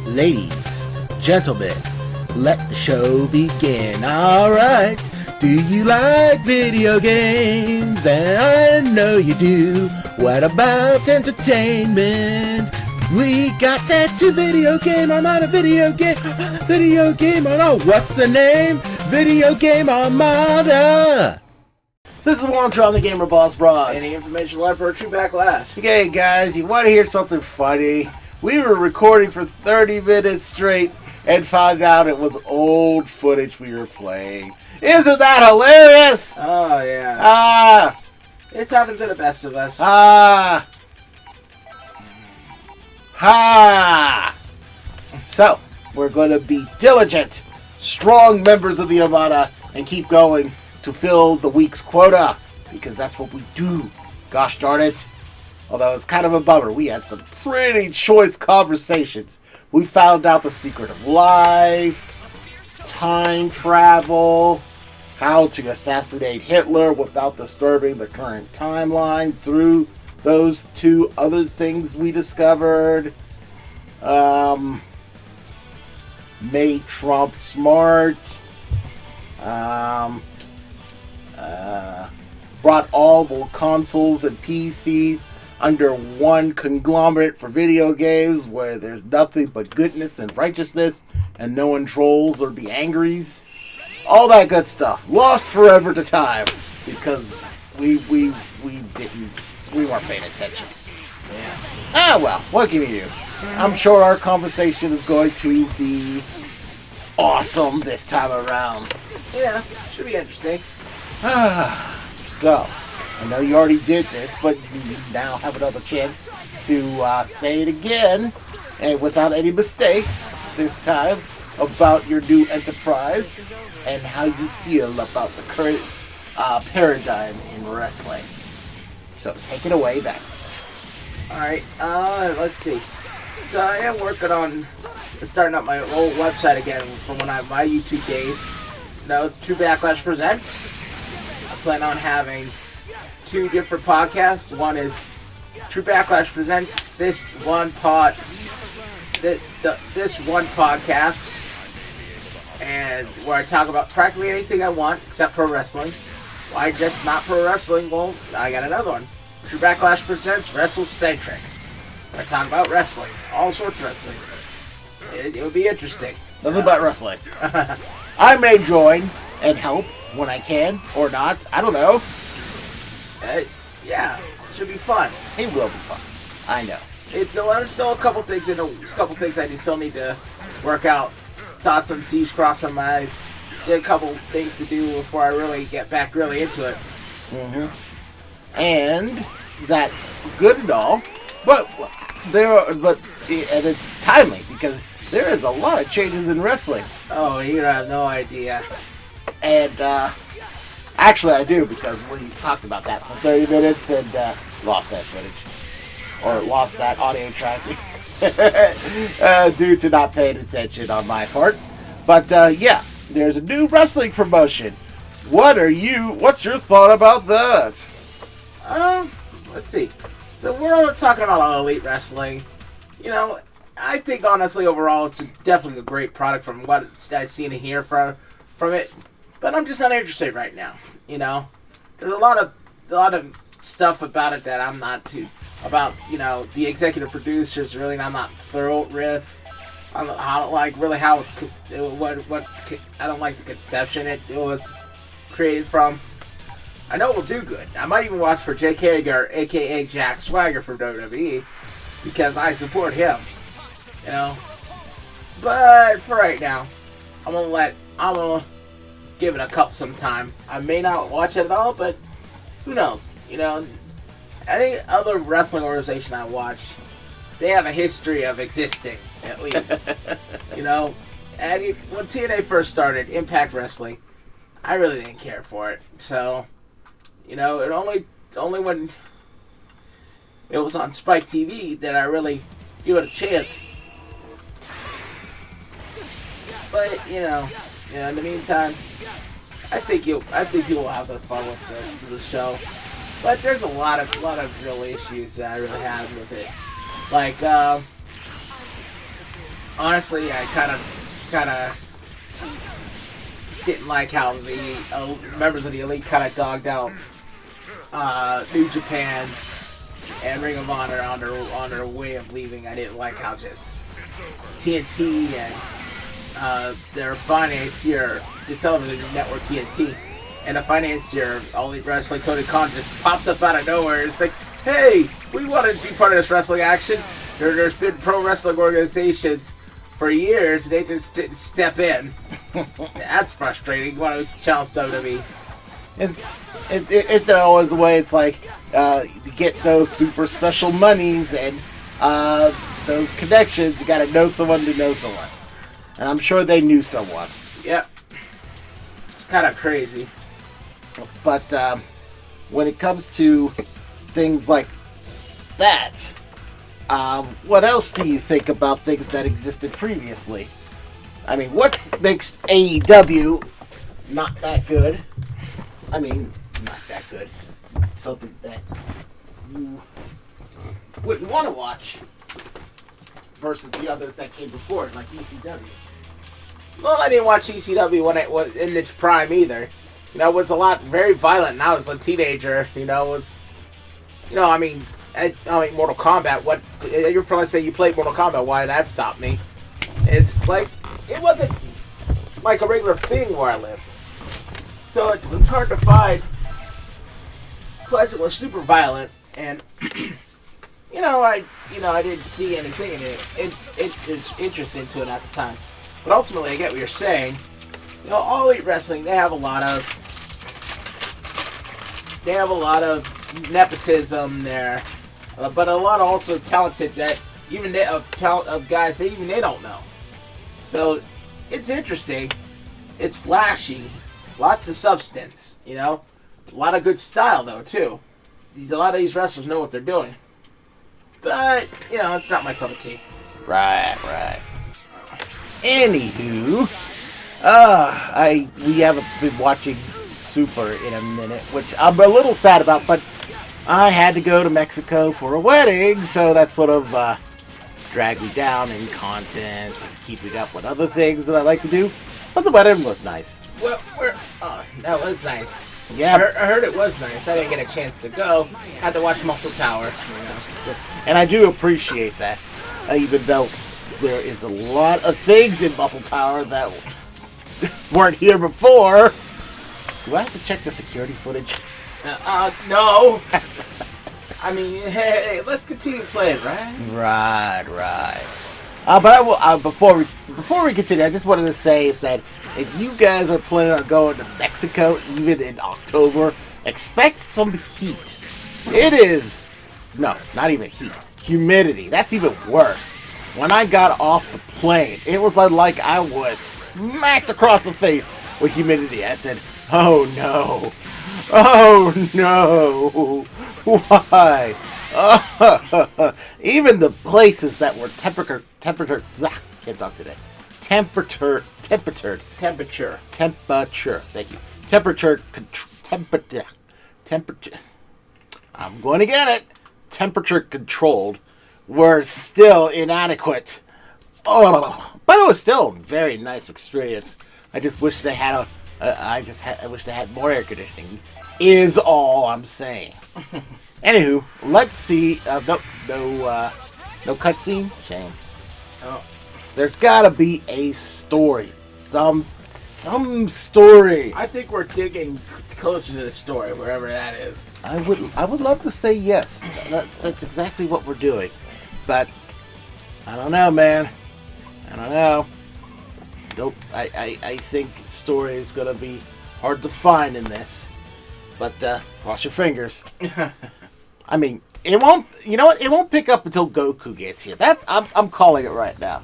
Ladies, gentlemen, let the show begin. Alright, do you like video games? And I know you do. What about entertainment? We got that too. Video game Armada, video game Armada. What's the name? Video game Armada. This is Walter on the Gamer Boss Bros. Any information left for a true backlash? Okay, guys, you want to hear something funny? We were recording for 30 minutes straight and found out it was old footage we were playing. Isn't that hilarious? Oh, yeah. It's happened to the best of us. So, we're going to be diligent, strong members of the Armada and keep going to fill the week's quota, because that's what we do. Gosh darn it. Although it's kind of a bummer. We had some pretty choice conversations. We found out the secret of life, time travel, how to assassinate Hitler without disturbing the current timeline through those two other things we discovered. Made Trump smart. Brought all the consoles and PC under one conglomerate for video games where there's nothing but goodness and righteousness and no one trolls or be angries. All that good stuff. Lost forever to time because we weren't paying attention. Yeah. Well, what can you do? I'm sure our conversation is going to be awesome this time around. Yeah, should be interesting. So, I know you already did this, but you now have another chance to say it again, and without any mistakes this time, about your new enterprise and how you feel about the current paradigm in wrestling. So, take it away, back. Alright, let's see. So I am working on starting up my old website again from when my YouTube days. No, True Backlash Presents. I plan on having two different podcasts. One is True Backlash Presents this one podcast, and where I talk about practically anything I want except pro wrestling. Why just not pro wrestling? Well, I got another one. True Backlash Presents Wrestle Centric. I talk about wrestling, all sorts of wrestling. It would be interesting. Nothing but wrestling. I may join and help when I can, or not. I don't know. Yeah, it should be fun. It will be fun. I know. There's still a couple things I still need to work out. Dot some T's, cross some I's. Get a couple things to do before I really get back really into it. Mm-hmm. And that's good and all, but and it's timely because there is a lot of changes in wrestling. Oh, you have no idea. And actually, I do, because we talked about that for 30 minutes and lost that footage. Or lost that audio track due to not paying attention on my part. But yeah, there's a new wrestling promotion. What's your thought about that? Let's see. So we're talking about all elite wrestling. You know, I think honestly overall it's definitely a great product from what I've seen and hear from it. But I'm just not interested right now. You know, there's a lot of stuff about it that I'm not too about. You know, the executive producers really I'm not thrilled with. I don't like really how what I don't like the conception it was created from. I know it will do good. I might even watch for Jake Hager, a.k.a. Jack Swagger from WWE, because I support him, you know. But for right now, I'm gonna give it some time. I may not watch it at all, but who knows? You know, any other wrestling organization I watch, they have a history of existing, at least. You know, and when TNA first started, Impact Wrestling, I really didn't care for it, so. You know, only when it was on Spike TV that I really give it a chance. But in the meantime, I think you will have the fun with the show. But there's a lot of real issues that I really have with it. Like honestly, I kind of didn't like how the members of the Elite kind of dogged out New Japan and Ring of Honor on their way of leaving. I didn't like how just TNT and their financier, the television network TNT, and the financier, All Elite Wrestling, Tony Khan, just popped up out of nowhere. It's like, hey, we want to be part of this wrestling action. There's been pro wrestling organizations for years, they just didn't step in. That's frustrating. You want to challenge WWE. It's always the way. It's like to get those super special monies and those connections, you got to know someone to know someone. And I'm sure they knew someone. Yep. It's kind of crazy. But when it comes to things like that, what else do you think about things that existed previously? I mean, what makes AEW not that good? I mean, not that good. Something that you wouldn't want to watch versus the others that came before it, like ECW. Well, I didn't watch ECW when it was in its prime either. You know, it was a lot very violent. And I was a teenager. You know, it was. You know, I mean, Mortal Kombat. What you're probably saying you played Mortal Kombat? Why that stopped me? It's like it wasn't like a regular thing where I lived, so it's hard to find. Plus, it was super violent, and I didn't see anything in it. It was interesting to it at the time, but ultimately, I get what you're saying. You know, All Elite Wrestling, they have a lot of nepotism there, but a lot of also talented that of guys that even they don't know. So it's interesting. It's flashy, lots of substance. You know, a lot of good style though too. A lot of these wrestlers know what they're doing, but it's not my cup of tea. Right. Anywho, we haven't been watching Super in a minute, which I'm a little sad about, but I had to go to Mexico for a wedding, so that sort of dragged me down in content and keeping up with other things that I like to do. But the wedding was nice. Well, that was nice. Yeah, I heard it was nice. I didn't get a chance to go. Had to watch Muscle Tower. And I do appreciate that, even though there is a lot of things in Muscle Tower that weren't here before. Do I have to check the security footage? No. I mean, hey, let's continue playing, right? Right. But I will. Before we continue, I just wanted to say is that if you guys are planning on going to Mexico, even in October, expect some heat. It is not even heat. Humidity. That's even worse. When I got off the plane, it was like I was smacked across the face with humidity. I said, "Oh no! Why?" Even the places that were temperature. Can't talk today. Temperature. Thank you. Temperature. I'm going to get it. Temperature controlled were still inadequate. But it was still a very nice experience. I just wish they had I wish they had more air conditioning. Is all I'm saying. Anywho, let's see. No cutscene. Shame. Oh. There's gotta be a story. Some story. I think we're digging closer to the story, wherever that is. I would love to say yes. That's exactly what we're doing. But I don't know, man. I don't know. I think story is gonna be hard to find in this. But cross your fingers. I mean, it won't. You know what? It won't pick up until Goku gets here. I'm calling it right now.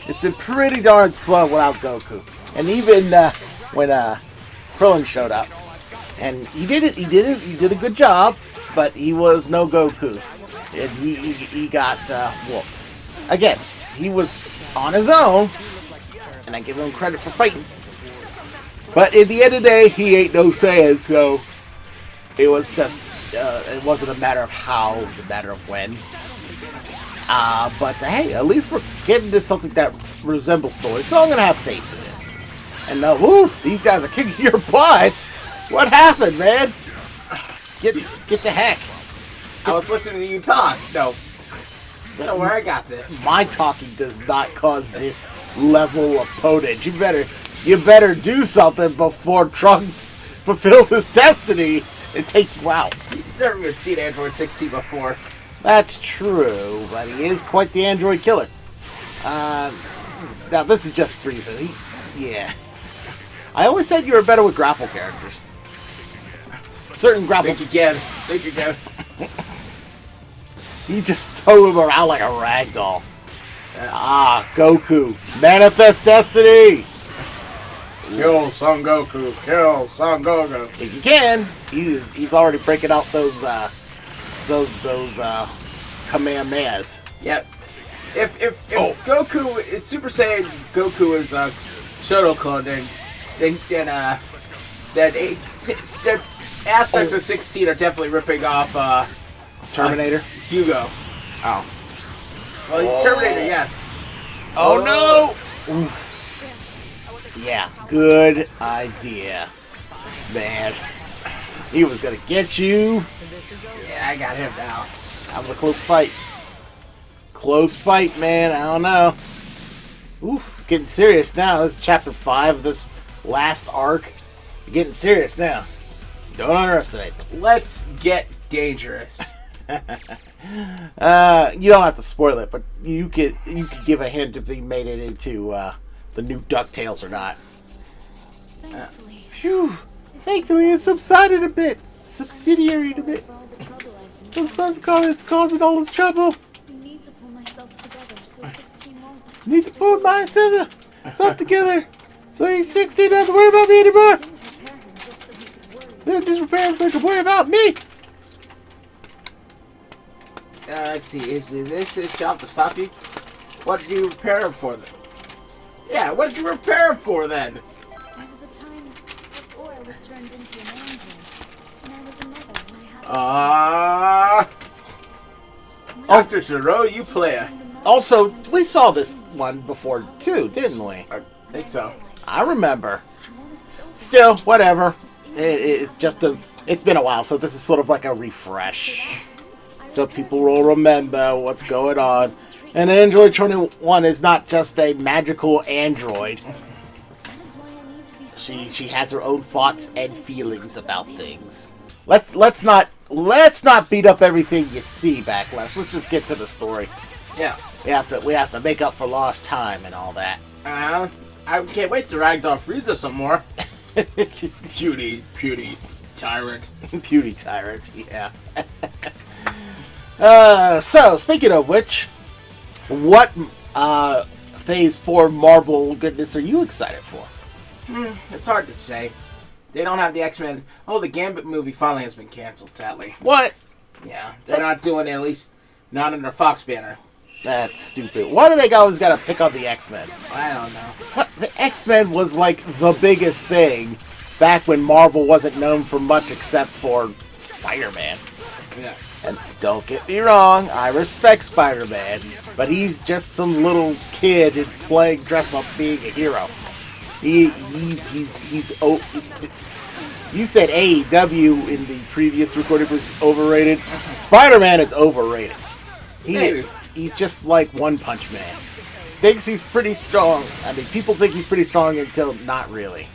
It's been pretty darn slow without Goku, and even when Krillin showed up, and he did a good job, but he was no Goku, and he got whooped. Again, he was on his own, and I give him credit for fighting. But at the end of the day, he ain't no Saiyan, so it was just, it wasn't a matter of how, it was a matter of when. But hey, at least we're getting to something that resembles story, so I'm gonna have faith in this. And woo, these guys are kicking your butt. What happened, man? Get the heck. I was listening to you talk. No. Don't worry, I got this. My talking does not cause this level of pottage. You better do something before Trunks fulfills his destiny and takes you out. He's never even seen Android 16 before. That's true, but he is quite the android killer. Now this is just Frieza. Yeah. I always said you were better with grapple characters. Certain grapple. Think again. You just throw him around like a rag doll. Goku. Manifest destiny! Kill Son Goku. Kill Son Goku. If you can. He's already breaking out those Kamehamehas. Yep. If Goku is Super Saiyan, Goku is Shoto clone, then aspects of 16 are definitely ripping off Terminator? Hugo. Oh. Well, Terminator, yes. Oh no! Oof. Yeah, good idea. Man. He was gonna get you. Yeah, I got him now. That was a close fight. Close fight, man. I don't know. Ooh, it's getting serious now. This is chapter 5 of this last arc. You're getting serious now. Don't underestimate them. Let's get dangerous. You don't have to spoil it, but you could give a hint if they made it into the new DuckTales or not. Phew. Thankfully, it subsided a bit. Subsidiaried a bit. I'm sorry for it's causing all this trouble. Need to pull myself together so 16 won't. Need to pull myself together so 16 doesn't worry about me anymore. They're just repairing so they can worry about me. Let's see. Is this his job to stop you? What did you repair him for then? Yeah, what did you repair him for then? There was a time before I was turned into an angel, and I was a mother, and I had Dr. Zero, you player. Also, we saw this one before too, didn't we? I think so. I remember. Still, whatever. It's been a while, so this is sort of like a refresh. So people will remember what's going on. And Android 21 is not just a magical android. She has her own thoughts and feelings about things. Let's not beat up everything you see, Backlash. Let's just get to the story. Yeah. We have to make up for lost time and all that. I can't wait to ragdoll Frieza some more. Puny tyrant. Puny tyrant, yeah. So, speaking of which, what Phase 4 Marvel goodness are you excited for? It's hard to say. They don't have the X-Men. Oh, the Gambit movie finally has been canceled, sadly. What? Yeah, they're not doing it, at least not under Fox banner. That's stupid. Why do they always gotta pick on the X-Men? I don't know. What? The X-Men was like the biggest thing back when Marvel wasn't known for much except for Spider-Man. Yeah. And don't get me wrong, I respect Spider-Man, but he's just some little kid playing dress up being a hero. You said AEW in the previous recording was overrated. Spider-Man is overrated. He's just like One Punch Man. Thinks he's pretty strong. I mean, people think he's pretty strong until not really.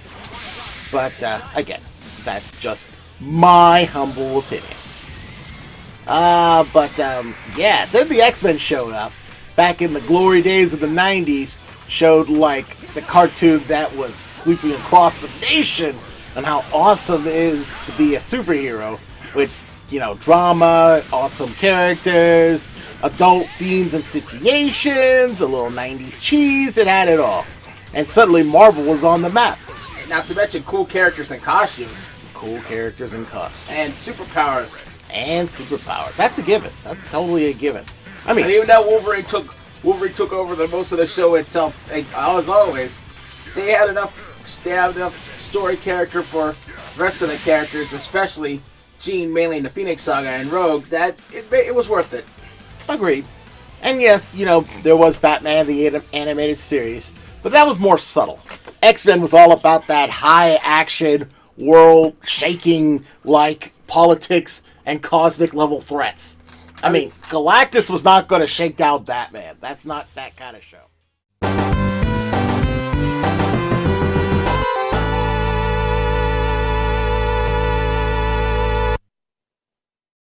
But again, that's just my humble opinion. Yeah, then the X-Men showed up back in the glory days of the 90s, showed like the cartoon that was sweeping across the nation and how awesome it is to be a superhero with, you know, drama, awesome characters, adult themes and situations, a little 90s cheese, it had it all. And suddenly Marvel was on the map. Not to mention cool characters and costumes. Cool characters and costumes. And superpowers. And superpowers. That's a given. That's totally a given. I mean, and even though Wolverine took over the most of the show itself, as always, they have enough story character for the rest of the characters, especially Jean, mainly in the Phoenix Saga and Rogue, that it was worth it. Agreed. And yes, you know, there was Batman, the animated series, but that was more subtle. X-Men was all about that high-action, world-shaking, like, politics and cosmic-level threats. I mean, Galactus was not going to shake down Batman. That's not that kind of show.